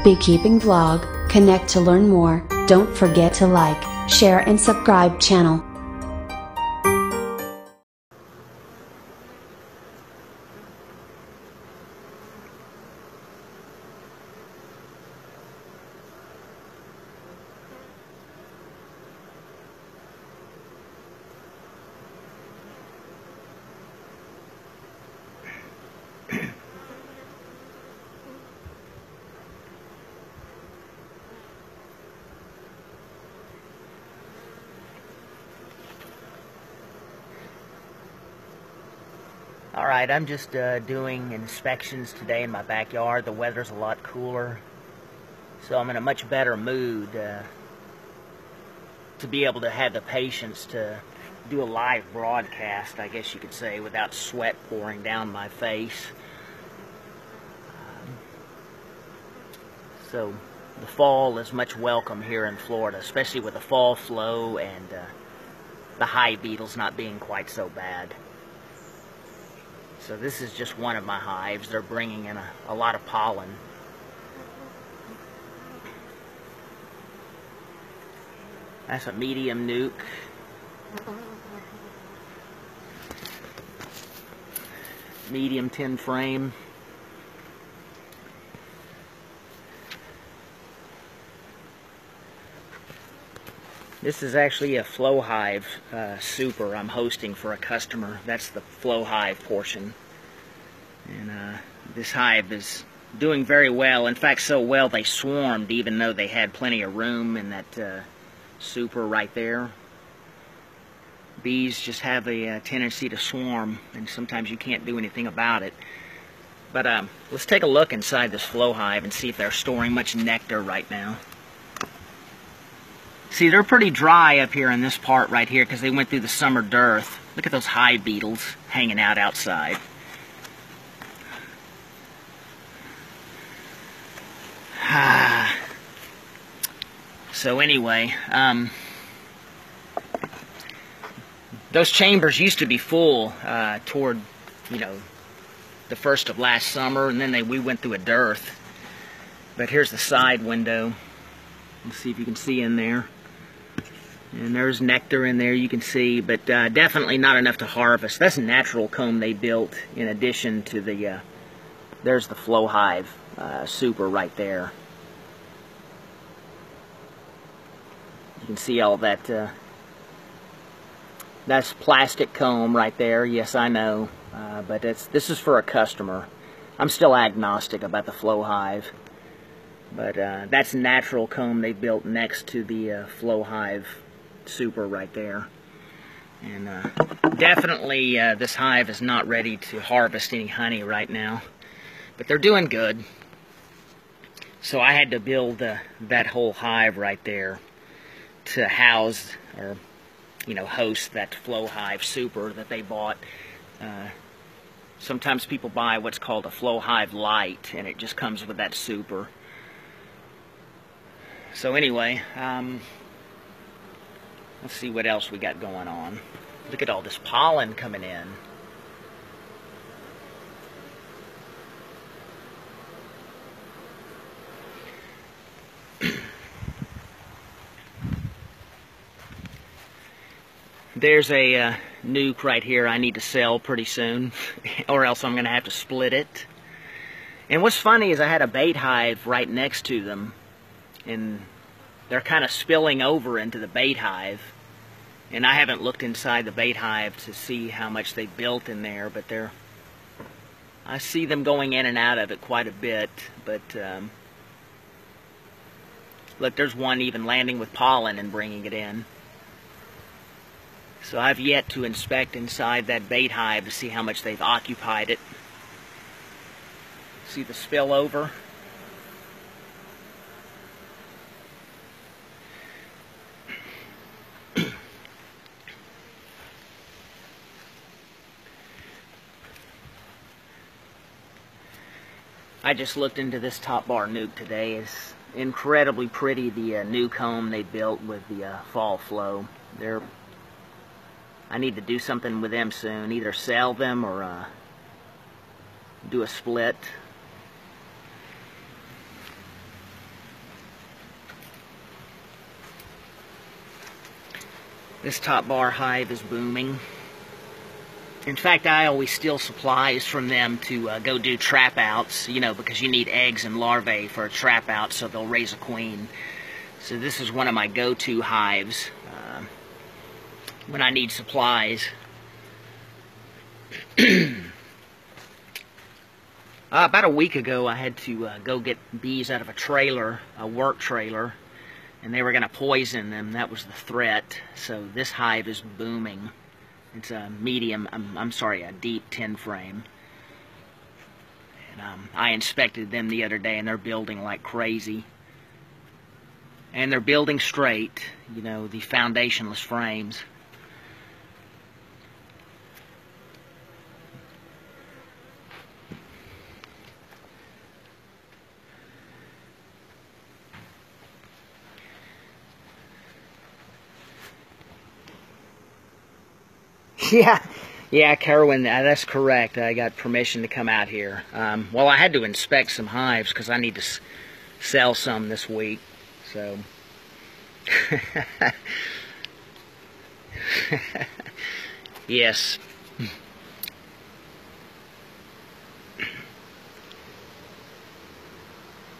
beekeeping vlog. Connect to learn more. Don't forget to like, share and subscribe channel. Alright, I'm just doing inspections today in my backyard. The weather's a lot cooler, so I'm in a much better mood to be able to have the patience to do a live broadcast, I guess you could say, without sweat pouring down my face. So the fall is much welcome here in Florida, especially with the fall flow and the hive beetles not being quite so bad. So this is just one of my hives. They're bringing in a lot of pollen. That's a medium nuke. Medium tin frame. This is actually a flow hive super I'm hosting for a customer. That's the flow hive portion. And this hive is doing very well. In fact, so well they swarmed even though they had plenty of room in that super right there. Bees just have a tendency to swarm, and sometimes you can't do anything about it. But let's take a look inside this flow hive and see if they're storing much nectar right now. See, they're pretty dry up here in this part right here because they went through the summer dearth. Look at those hive beetles hanging out outside. So anyway, those chambers used to be full toward, the first of last summer, and then we went through a dearth. But here's the side window. Let's see if you can see in there. And there's nectar in there, you can see, but definitely not enough to harvest. That's a natural comb they built in addition to the, there's the flow hive super right there. You can see all that, that's plastic comb right there, yes I know, but this is for a customer. I'm still agnostic about the flow hive, but that's natural comb they built next to the flow hive super right there. And definitely this hive is not ready to harvest any honey right now, but they're doing good. So I had to build that whole hive right there to house or host that flow hive super that they bought. Sometimes people buy what's called a flow hive light, and it just comes with that super. So anyway, let's see what else we got going on. Look at all this pollen coming in. There's a nuke right here I need to sell pretty soon, or else I'm going to have to split it. And what's funny is I had a bait hive right next to them, and they're kind of spilling over into the bait hive. And I haven't looked inside the bait hive to see how much they built in there, but I see them going in and out of it quite a bit. But look, there's one even landing with pollen and bringing it in. So I've yet to inspect inside that bait hive to see how much they've occupied it. See the spillover? I just looked into this top bar nuke today. It's incredibly pretty, the new comb they built with the fall flow. I need to do something with them soon, either sell them or do a split. This top bar hive is booming. In fact, I always steal supplies from them to go do trap outs, you know, because you need eggs and larvae for a trap out so they'll raise a queen. So this is one of my go-to hives when I need supplies. About a week ago, I had to go get bees out of a trailer, a work trailer, and they were going to poison them. That was the threat. So this hive is booming. It's a medium, I'm sorry, a deep 10 frame. And I inspected them the other day, and they're building like crazy. And they're building straight, you know, the foundationless frames. Yeah, Carwin, that's correct. I got permission to come out here. Well, I had to inspect some hives because I need to sell some this week. So, yes.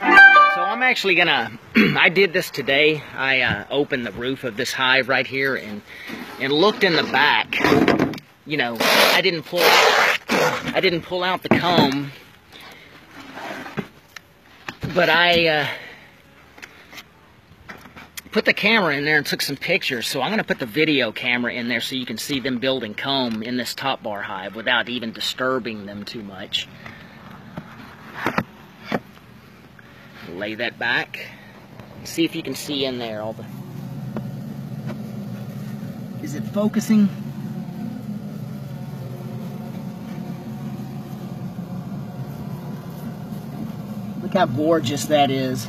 So I'm actually gonna, I did this today. I opened the roof of this hive right here and looked in the back. You know, I didn't pull out the comb, but I put the camera in there and took some pictures. So I'm going to put the video camera in there so you can see them building comb in this top bar hive without even disturbing them too much. Lay that back. See if you can see in there all the... Is it focusing? Look how gorgeous that is.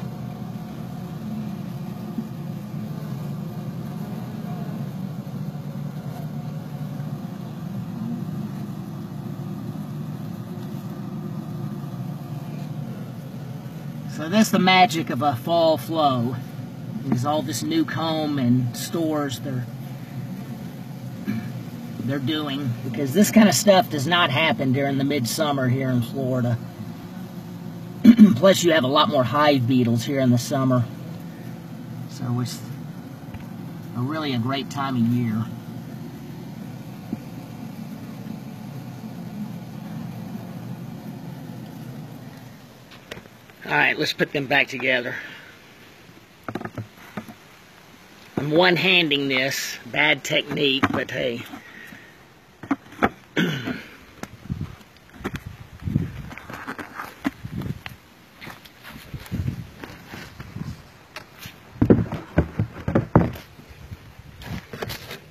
So that's the magic of a fall flow, is all this new comb and stores they're doing, because this kind of stuff does not happen during the midsummer here in Florida. Plus you have a lot more hive beetles here in the summer, so it's really a great time of year. Alright, let's put them back together. I'm one-handing this. Bad technique, but hey.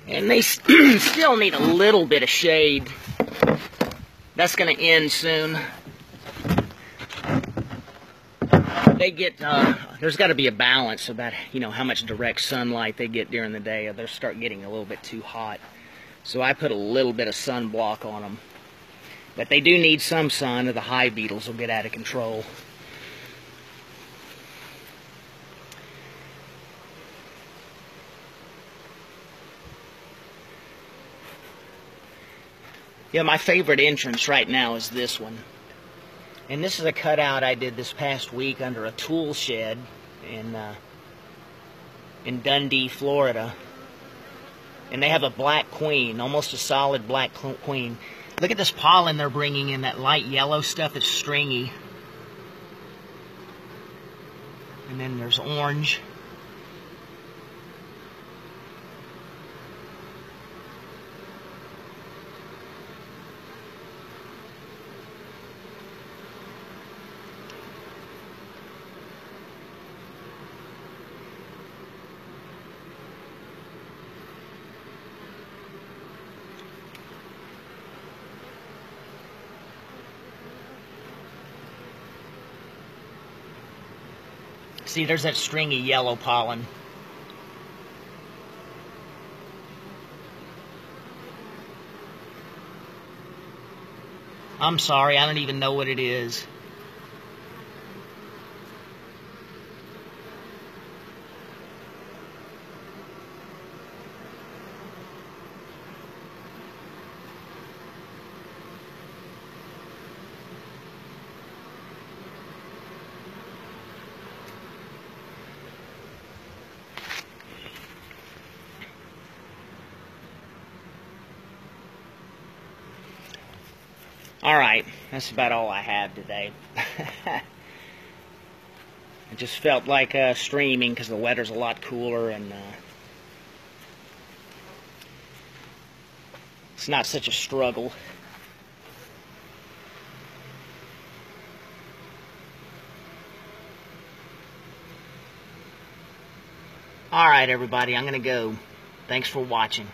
And they still need a little bit of shade. That's going to end soon. They get, there's got to be a balance about, you know, how much direct sunlight they get during the day, or they'll start getting a little bit too hot. So I put a little bit of sunblock on them. But they do need some sun, or the hive beetles will get out of control. Yeah, my favorite entrance right now is this one. And this is a cutout I did this past week under a tool shed in Dundee, Florida. And they have a black queen, almost a solid black queen. Look at this pollen they're bringing in, that light yellow stuff that's stringy. And then there's orange. See, there's that stringy yellow pollen. I'm sorry, I don't even know what it is. Alright, that's about all I have today. I just felt like streaming because the weather's a lot cooler and it's not such a struggle. Alright, everybody, I'm going to go. Thanks for watching.